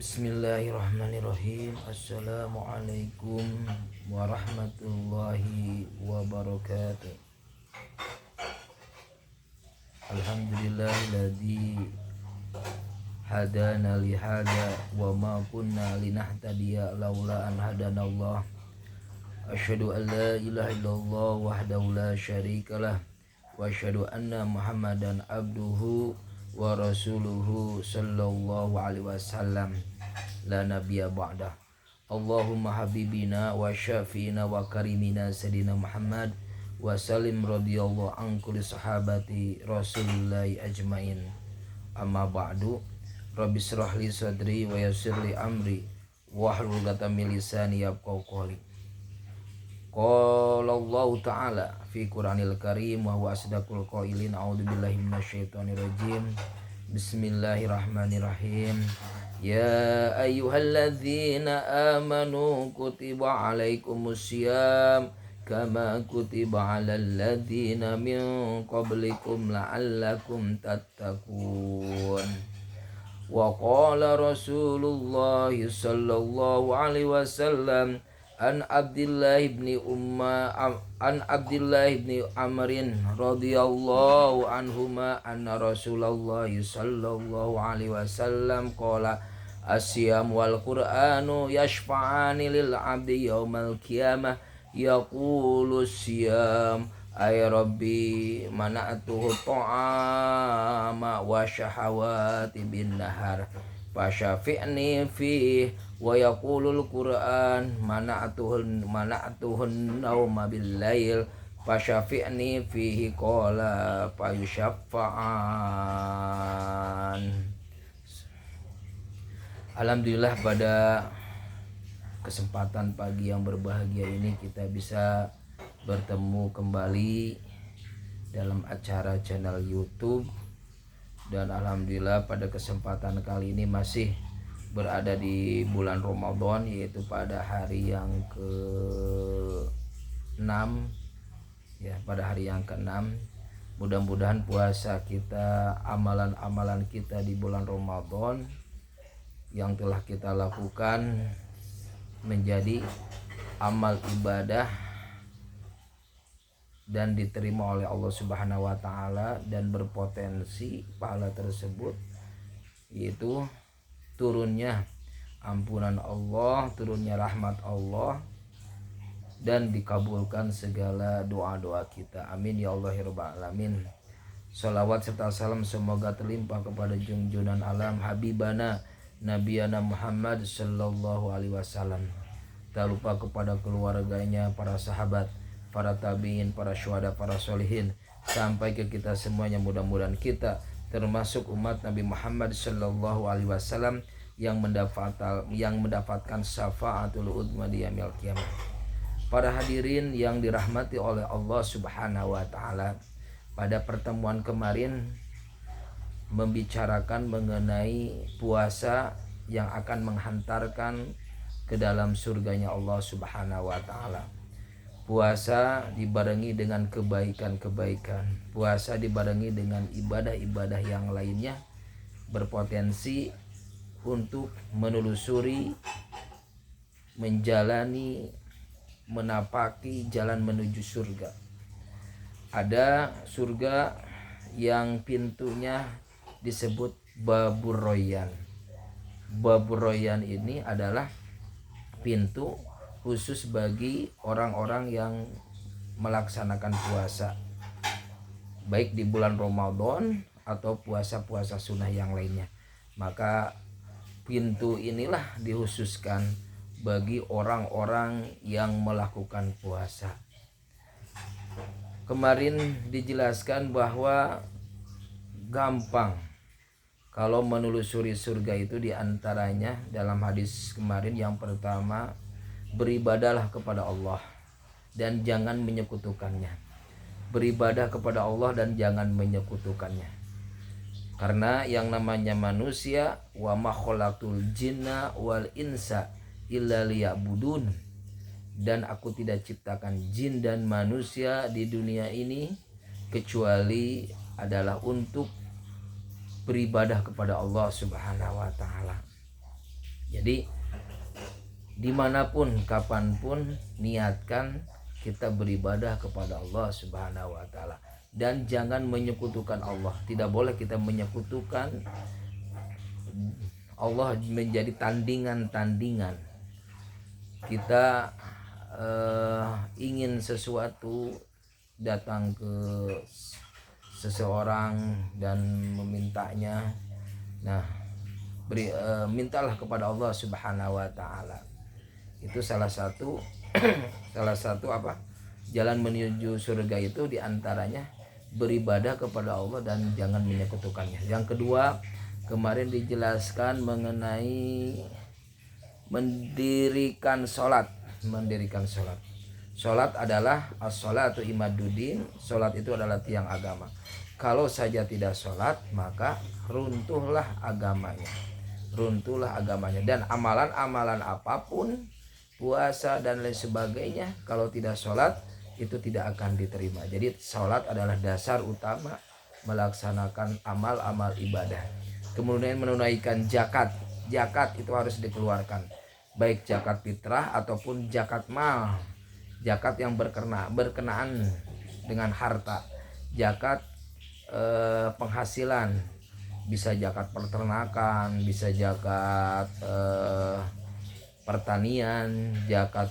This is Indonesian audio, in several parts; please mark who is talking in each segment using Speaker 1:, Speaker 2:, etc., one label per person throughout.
Speaker 1: Bismillahirrahmanirrahim. Assalamualaikum warahmatullahi wabarakatuh. Alhamdulillahilladzi hadana lihada wa ma kunna linahtadiya laula an hadanallah. Asyhadu an la ilaha illallah wahdahu la syarikalah wa asyhadu anna Muhammadan abduhu wa rasuluhu sallallahu alaihi wasallam la nabiyya ba'dah. Allahumma habibina wa syafiina wa karimina sayyidina Muhammad wa salim radhiyallahu an kulli sahabati rasulillahi ajmain. Amma ba'du. Rabbi shrah li sadri wa yassir li amri wahlul 'uqdatam min lisani yafqahu qawli. Qala Allah Ta'ala fi Qur'anil Karim wa huwa asdaqul qailin. A'udzubillahi minasyaitonir rajim. Bismillahirrahmanirrahim. Ya ayyuhalladzina amanu kutiba alaikumusiyam kama kutiba alal ladzina min qablikum la'allakum tattaqun. Wa qala Rasulullah sallallahu alaihi wasallam an Abdullah ibni Amrin radhiyallahu anhuma anna Rasulullah sallallahu alaihi wasallam qala asyam wal qur'anu yashfa'ani lil 'abdi yaumal qiyamah yaqulu siyam ay rabbi mana'tuhu ta'ama wa syahawati bin nahar fasyafi'ni fi wa yaqulul qur'an mana'tuhun nauma bil lail fasyafi'ni fihi qala fayusyaffa'an. Alhamdulillah, pada kesempatan pagi yang berbahagia ini kita bisa bertemu kembali dalam acara channel YouTube. Dan alhamdulillah pada kesempatan kali ini masih berada di bulan Ramadan, yaitu pada hari yang ke-6 ya, pada hari yang ke-6. Mudah-mudahan puasa kita, amalan-amalan kita di bulan Ramadan yang telah kita lakukan menjadi amal ibadah dan diterima oleh Allah Subhanahu wa taala, dan berpotensi pahala tersebut yaitu turunnya ampunan Allah, turunnya rahmat Allah, dan dikabulkan segala doa-doa kita. Amin ya Allah ya rabbal alamin. Salawat serta salam semoga terlimpah kepada junjungan alam Habibana Nabiyana Muhammad sallallahu alaihi wasallam. Tak lupa kepada keluarganya, para sahabat, para tabiin, para syuhada, para solihin, sampai ke kita semuanya. Mudah-mudahan kita termasuk umat Nabi Muhammad sallallahu alaihi wasallam yang mendapatkan syafaatul udma di yaumil qiyamah. Para hadirin yang dirahmati oleh Allah Subhanahu wa taala, pada pertemuan kemarin membicarakan mengenai puasa yang akan menghantarkan ke dalam surganya Allah Subhanahu wa taala. Puasa dibarengi dengan kebaikan-kebaikan, puasa dibarengi dengan ibadah-ibadah yang lainnya, berpotensi untuk menelusuri, menjalani, menapaki jalan menuju surga. Ada surga yang pintunya disebut Babur Royan. Babur Royan ini adalah pintu khusus bagi orang-orang yang melaksanakan puasa, baik di bulan Ramadan atau puasa-puasa sunnah yang lainnya. Maka pintu inilah dikhususkan bagi orang-orang yang melakukan puasa. Kemarin dijelaskan bahwa gampang kalau menelusuri surga itu, diantaranya dalam hadis kemarin yang pertama, beribadahlah kepada Allah dan jangan menyekutukannya. Beribadah kepada Allah dan jangan menyekutukannya. Karena yang namanya manusia, wa ma khalaqtul jinna wal insa illa liya'budun, dan aku tidak ciptakan jin dan manusia di dunia ini kecuali adalah untuk beribadah kepada Allah Subhanahu wa taala. Jadi dimanapun kapanpun niatkan kita beribadah kepada Allah Subhanahu wa taala, dan jangan menyekutukan Allah. Tidak boleh kita menyekutukan Allah menjadi tandingan-tandingan. Kita ingin sesuatu, datang ke seseorang dan memintanya. Nah, mintalah kepada Allah Subhanahu wa taala. Itu salah satu jalan menuju surga, itu diantaranya beribadah kepada Allah dan jangan menyekutukannya. Yang kedua, kemarin dijelaskan mengenai mendirikan sholat. Sholat adalah as-sholatu imaduddin. Sholat itu adalah tiang agama. Kalau saja tidak sholat, maka runtuhlah agamanya. Dan amalan-amalan apapun, puasa dan lain sebagainya, kalau tidak sholat itu tidak akan diterima. Jadi sholat adalah dasar utama melaksanakan amal-amal ibadah. Kemudian menunaikan zakat itu harus dikeluarkan, baik zakat fitrah ataupun zakat mal, zakat yang berkenaan dengan harta, zakat penghasilan, bisa zakat peternakan, bisa zakat pertanian, zakat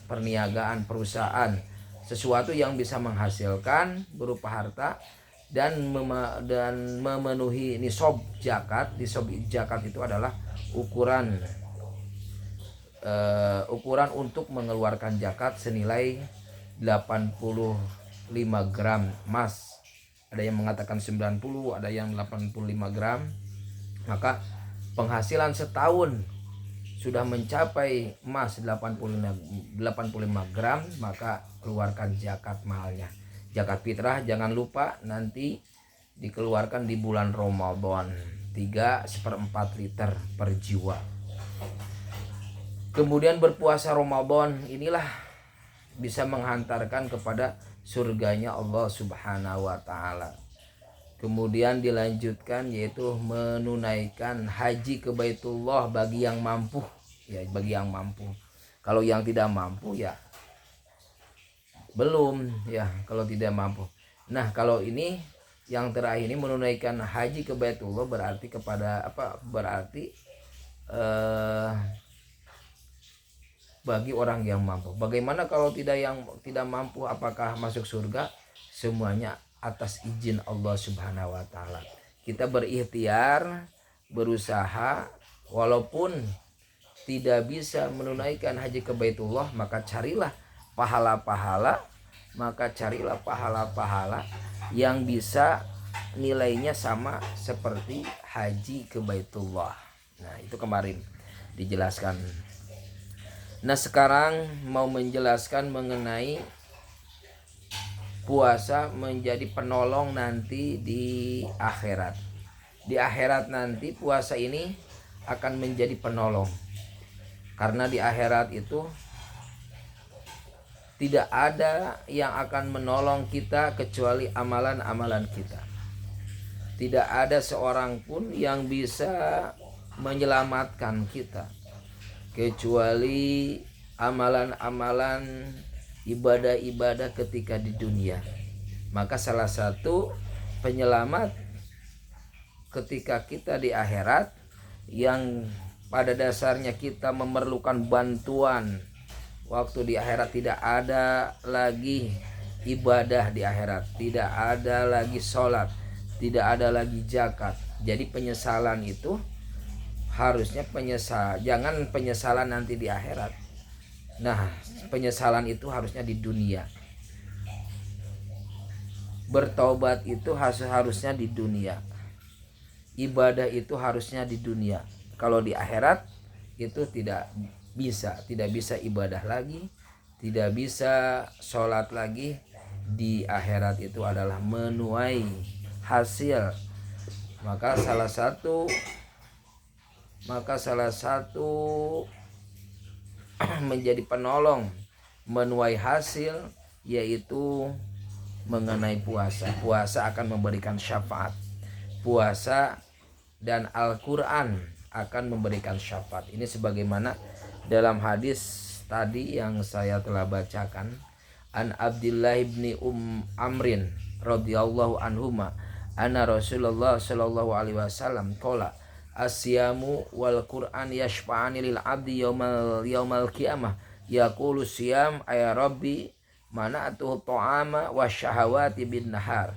Speaker 1: perniagaan perusahaan, sesuatu yang bisa menghasilkan berupa harta dan memenuhi nisab zakat. Nisab zakat itu adalah ukuran untuk mengeluarkan zakat senilai 85 gram emas. Ada yang mengatakan 90, ada yang 85 gram. Maka penghasilan setahun sudah mencapai emas 85 gram, maka keluarkan zakat malnya. Zakat fitrah jangan lupa nanti dikeluarkan di bulan Ramadan, 3/4 liter per jiwa. Kemudian berpuasa Ramadan inilah bisa menghantarkan kepada surganya Allah Subhanahu wa taala. Kemudian dilanjutkan yaitu menunaikan haji ke Baitullah bagi yang mampu, ya, bagi yang mampu. Kalau yang tidak mampu ya belum, ya, kalau tidak mampu. Nah, kalau ini yang terakhir ini menunaikan haji ke Baitullah berarti kepada apa? Berarti bagi orang yang mampu. Bagaimana kalau tidak mampu, apakah masuk surga? Semuanya atas izin Allah Subhanahu wa taala. Kita berikhtiar, berusaha, walaupun tidak bisa menunaikan haji ke Baitullah, maka carilah pahala-pahala yang bisa nilainya sama seperti haji ke Baitullah. Nah, itu kemarin dijelaskan. Nah, sekarang mau menjelaskan mengenai puasa menjadi penolong nanti di akhirat. Di akhirat nanti puasa ini akan menjadi penolong. Karena di akhirat itu tidak ada yang akan menolong kita kecuali amalan-amalan kita. Tidak ada seorang pun yang bisa menyelamatkan kita kecuali amalan-amalan ibadah-ibadah ketika di dunia. Maka salah satu penyelamat ketika kita di akhirat, yang pada dasarnya kita memerlukan bantuan waktu di akhirat, tidak ada lagi ibadah di akhirat, tidak ada lagi sholat, tidak ada lagi zakat. Jadi penyesalan itu harusnya jangan penyesalan nanti di akhirat. Nah, penyesalan itu harusnya di dunia. Bertobat itu harusnya di dunia. Ibadah itu harusnya di dunia. Kalau di akhirat itu tidak bisa ibadah lagi, tidak bisa sholat lagi. Di akhirat itu adalah menuai hasil. Maka salah satu menjadi penolong menuai hasil yaitu mengenai puasa. Puasa akan memberikan syafaat. Puasa dan Al-Quran akan memberikan syafaat. Ini sebagaimana dalam hadis tadi yang saya telah bacakan, an Abdullah ibni Amrin radhiyallahu anhuma anna Rasulullah sallallahu alaihi wasallam qala asyamu wal Qur'an yashfa'ani lil abdi yaumal qiyamah yaqulu siyam ay rabbi mana'tuhu ta'ama wasyahawati bin nahar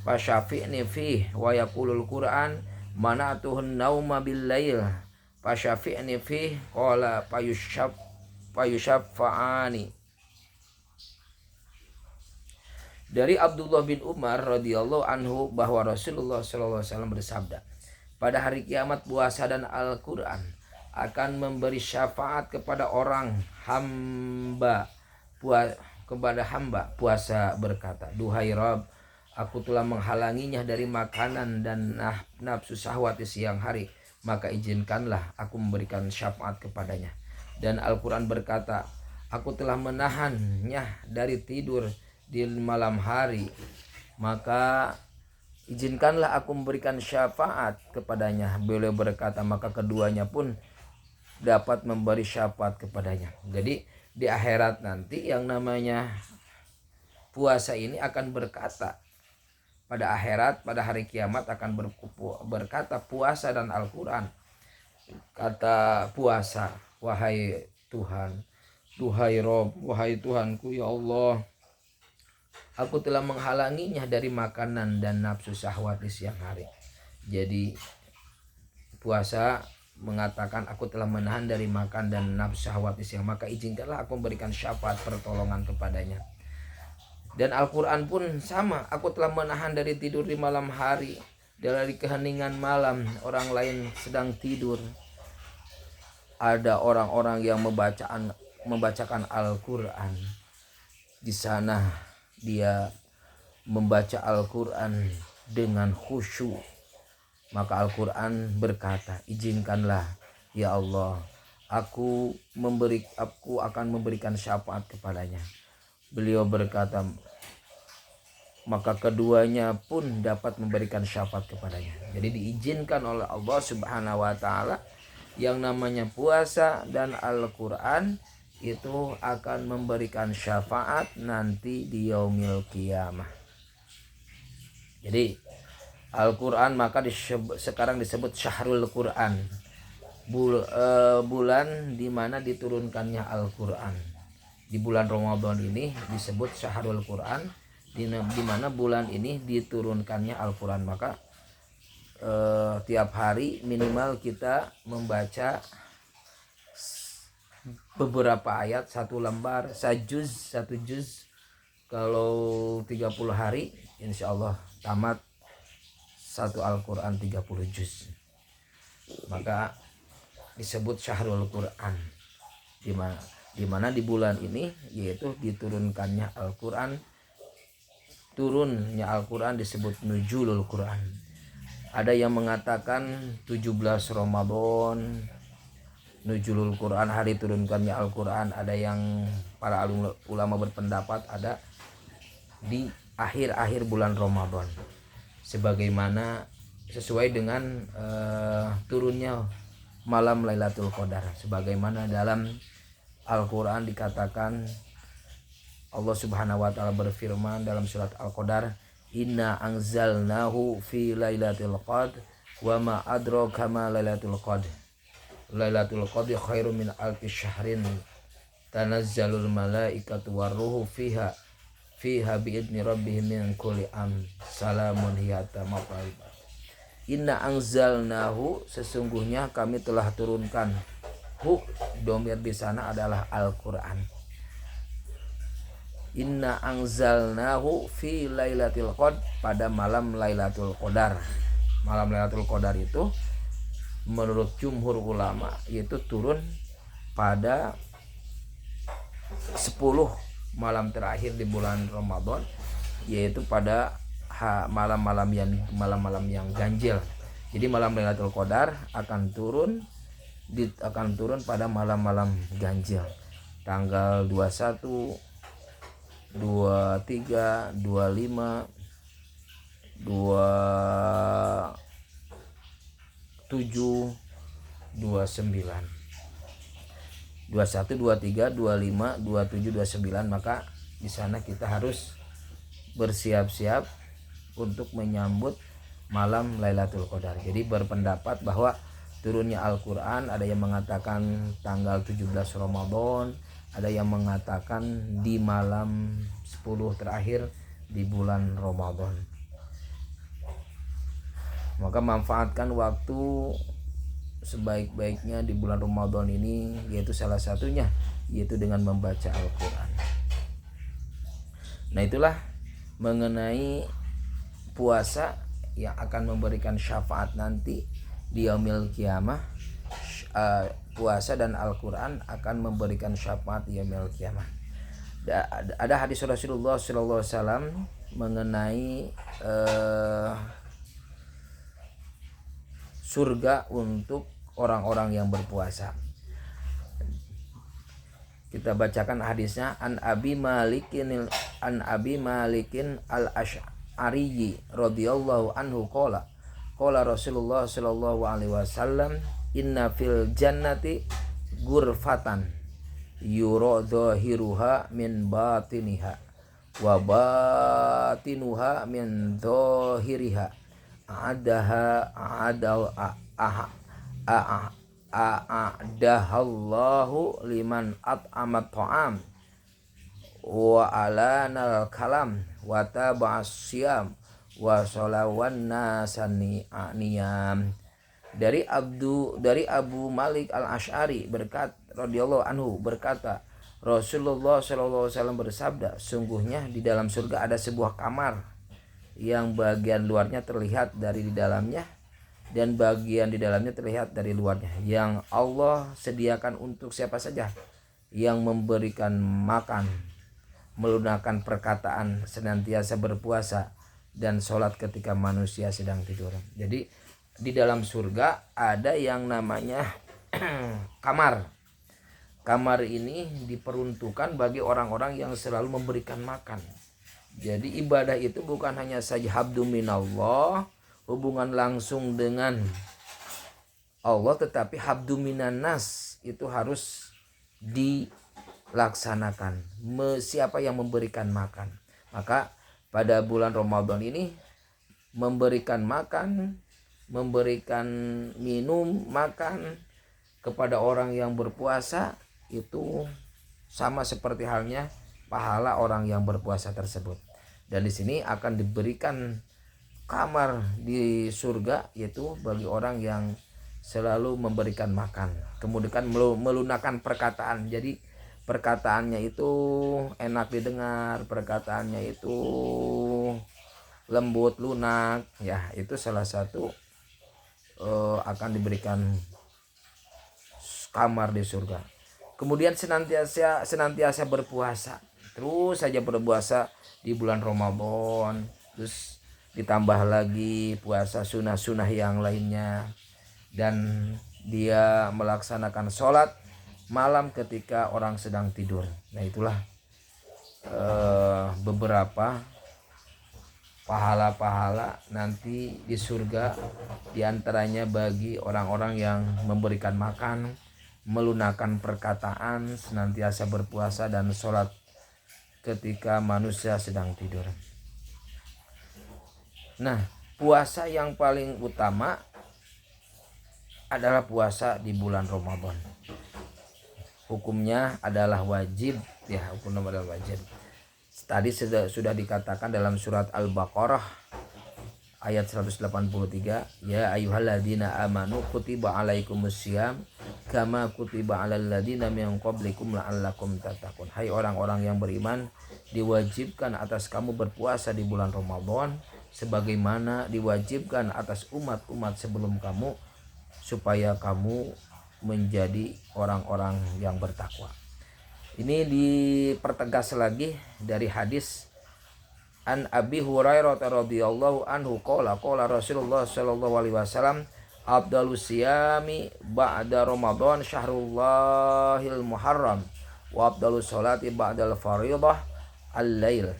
Speaker 1: fasyafi'ni fih wa yaqulul Qur'an mana'tuhu nauma bil lail fasyafi'ni fih qala payusyafa'ani. Dari Abdullah bin Umar radhiyallahu anhu bahwa Rasulullah sallallahu alaihi wasallam bersabda, pada hari kiamat puasa dan Al-Qur'an akan memberi syafaat kepada orang hamba puasa berkata, duhai Rabb, aku telah menghalanginya dari makanan dan nafsu syahwat di siang hari, maka izinkanlah aku memberikan syafaat kepadanya. Dan Al-Qur'an berkata, aku telah menahannya dari tidur di malam hari, maka izinkanlah aku memberikan syafaat kepadanya. Beliau berkata, maka keduanya pun dapat memberi syafaat kepadanya. Jadi di akhirat nanti yang namanya puasa ini akan berkata, pada akhirat, pada hari kiamat akan berkata puasa dan Al-Quran. Kata puasa, wahai Tuhan, duhai Rob, wahai Tuhanku, ya Allah, aku telah menghalanginya dari makanan dan nafsu syahwat di siang hari. Jadi puasa mengatakan, aku telah menahan dari makan dan nafsu syahwat di siang, maka izinkanlah aku memberikan syafaat pertolongan kepadanya. Dan Al-Quran pun sama, aku telah menahan dari tidur di malam hari, dari keheningan malam, orang lain sedang tidur. Ada orang-orang yang membacakan Al-Quran. Di sana dia membaca Al-Quran dengan khusyuk, maka Al-Quran berkata, izinkanlah ya Allah, aku akan memberikan syafaat kepadanya. Beliau berkata, maka keduanya pun dapat memberikan syafaat kepadanya. Jadi diizinkan oleh Allah Subhanahu wa taala yang namanya puasa dan Al-Quran itu akan memberikan syafaat nanti di yaumil qiyamah. Jadi Al-Quran maka sekarang disebut syahrul Quran, bulan di mana diturunkannya Al-Quran. Di bulan Ramadan ini disebut syahrul Quran, di mana bulan ini diturunkannya Al-Quran. Maka tiap hari minimal kita membaca beberapa ayat, satu lembar, satu juz. Kalau 30 hari insya Allah tamat satu Al-Quran 30 juz. Maka disebut syahrul Quran, di mana di bulan ini yaitu diturunkannya Al-Quran. Turunnya Al-Quran disebut nuzulul Quran. Ada yang mengatakan 17 Ramadan nuzulul Quran, hari turunkannya Al-Quran. Ada yang para ulama berpendapat ada di akhir-akhir bulan Ramadan, sebagaimana sesuai dengan turunnya malam Lailatul Qadar. Sebagaimana dalam Al-Quran dikatakan, Allah Subhanahu wa taala berfirman dalam surat Al-Qadar, inna anzalnahu fi lailatul qadr wa ma adraka ma lailatul qadr. Lailatul Qadri khairum min alfi syahrin tanazzalul malaikatu warruhu fiha biidni rabbihim min kulli salamun hiya hatta matla'il. Inna anzalnahu, sesungguhnya kami telah turunkan. Domir di sana adalah Al-Quran. Inna anzalnahu fi lailatul qadr, pada malam Lailatul Qadar. Malam Lailatul Qadar itu menurut jumhur ulama yaitu turun pada 10 malam terakhir di bulan Ramadan, yaitu pada malam-malam yang ganjil. Jadi malam Lailatul Qadar akan turun pada malam-malam ganjil, tanggal 21, 23, 25, 27, 29, 21, 23, 25, 27, 29. Maka di sana kita harus bersiap-siap untuk menyambut malam Lailatul Qadar. Jadi berpendapat bahwa turunnya Al-Quran ada yang mengatakan tanggal 17 Ramadan, ada yang mengatakan di malam 10 terakhir di bulan Ramadan. Maka manfaatkan waktu sebaik-baiknya di bulan Ramadan ini, yaitu salah satunya yaitu dengan membaca Al-Quran. Nah, itulah mengenai puasa yang akan memberikan syafaat nanti di yaumil qiyamah. Puasa dan Al-Quran akan memberikan syafaat di yaumil qiyamah. Ada hadis Rasulullah SAW mengenai surga untuk orang-orang yang berpuasa. Kita bacakan hadisnya. An Abi Malikin al-Asy'ari radhiyallahu anhu qala Rasulullah sallallahu alaihi wasallam inna fil jannati ghurfatan yura dhahiruha min batiniha wa batinuha min dhahiriha a'adahallahu liman at'amat ta'am wa alanal kalam wa taba'as siyam wa sholawan nasani aniyam. Dari Abu Malik al-Asy'ari radhiyallahu anhu berkata, Rasulullah SAW bersabda, sungguhnya di dalam surga ada sebuah kamar yang bagian luarnya terlihat dari di dalamnya dan bagian di dalamnya terlihat dari luarnya, yang Allah sediakan untuk siapa saja yang memberikan makan, melunakkan perkataan, senantiasa berpuasa, dan sholat ketika manusia sedang tidur. Jadi di dalam surga ada yang namanya kamar. Kamar ini diperuntukkan bagi orang-orang yang selalu memberikan makan. Jadi ibadah itu bukan hanya saja habdu minallah, hubungan langsung dengan Allah, tetapi habdu minan nas itu harus dilaksanakan. Siapa yang memberikan makan? Maka pada bulan Ramadan ini memberikan makan, memberikan minum, makan kepada orang yang berpuasa itu sama seperti halnya pahala orang yang berpuasa tersebut. Dan di sini akan diberikan kamar di surga, yaitu bagi orang yang selalu memberikan makan, kemudian melunakkan perkataan. Jadi perkataannya itu enak didengar, perkataannya itu lembut, lunak, ya itu salah satu akan diberikan kamar di surga. Kemudian senantiasa berpuasa, terus saja berpuasa di bulan Ramadan, terus ditambah lagi puasa sunnah-sunnah yang lainnya, dan dia melaksanakan sholat malam ketika orang sedang tidur. Nah, itulah beberapa pahala-pahala nanti di surga, diantaranya bagi orang-orang yang memberikan makan, melunakkan perkataan, senantiasa berpuasa, dan sholat ketika manusia sedang tidur. Nah, puasa yang paling utama adalah puasa di bulan Ramadan. Hukumnya adalah wajib, ya, hukumnya adalah wajib. Tadi sudah dikatakan dalam surat Al-Baqarah ayat 183, ya ayyuhalladzina amanu kutiba alaikumussyam kama kutiba alal ladzina min qablikum la'allakum tattaqun. Hai orang-orang yang beriman, diwajibkan atas kamu berpuasa di bulan Ramadan sebagaimana diwajibkan atas umat-umat sebelum kamu, supaya kamu menjadi orang-orang yang bertakwa. Ini dipertegas lagi dari hadis An Abi Hurairah radhiyallahu anhu qala Rasulullah sallallahu alaihi wasallam afdalus siyami ba'da Ramadan syahrullahil muharram wa afdalus sholati ba'dal fardhah al-lail.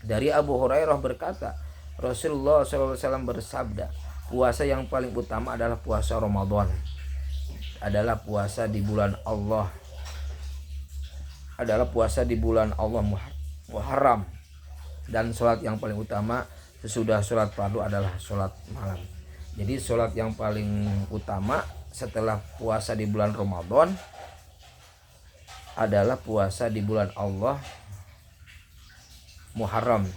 Speaker 1: Dari Abu Hurairah berkata, Rasulullah sallallahu alaihi wasallam bersabda, puasa yang paling utama adalah puasa Ramadan. adalah puasa di bulan Allah, Muharram. Dan sholat yang paling utama sesudah sholat fardu adalah sholat malam. Jadi sholat yang paling utama setelah puasa di bulan Ramadan adalah puasa di bulan Allah, Muharram.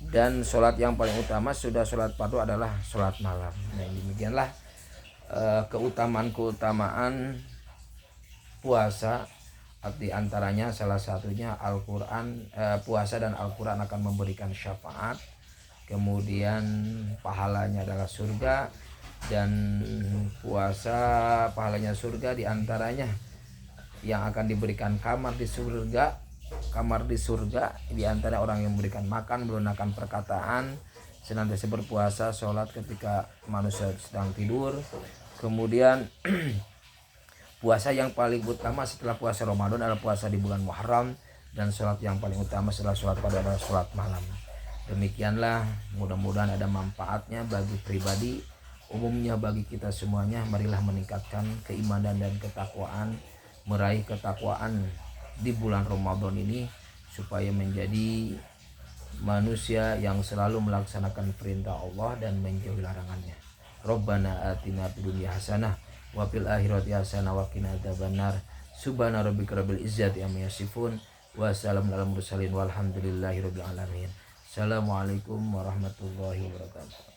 Speaker 1: Dan sholat yang paling utama sudah sholat fardu adalah sholat malam. Nah, demikianlah keutamaan puasa. Di antaranya salah satunya Al-Quran, puasa dan Al-Quran akan memberikan syafaat, kemudian pahalanya adalah surga. Dan puasa pahalanya surga, di antaranya yang akan diberikan kamar di surga, di antara orang yang memberikan makan, melunakkan perkataan, senantiasa berpuasa, sholat ketika manusia sedang tidur. Kemudian puasa yang paling utama setelah puasa Ramadan adalah puasa di bulan Muharram, dan sholat yang paling utama setelah sholat fardu adalah sholat malam. Demikianlah, mudah-mudahan ada manfaatnya bagi pribadi, umumnya bagi kita semuanya. Marilah meningkatkan keimanan dan ketakwaan, meraih ketakwaan di bulan Ramadan ini supaya menjadi manusia yang selalu melaksanakan perintah Allah dan menjauhi larangannya. Rabbana atina fid dunya hasanah wa fil akhirati hasanah wa qina adzabannar. Subhana rabbika rabbil izzati amma yasifun wa salamun alal mursalin walhamdulillahi rabbil alamin. Assalamualaikum warahmatullahi wabarakatuh.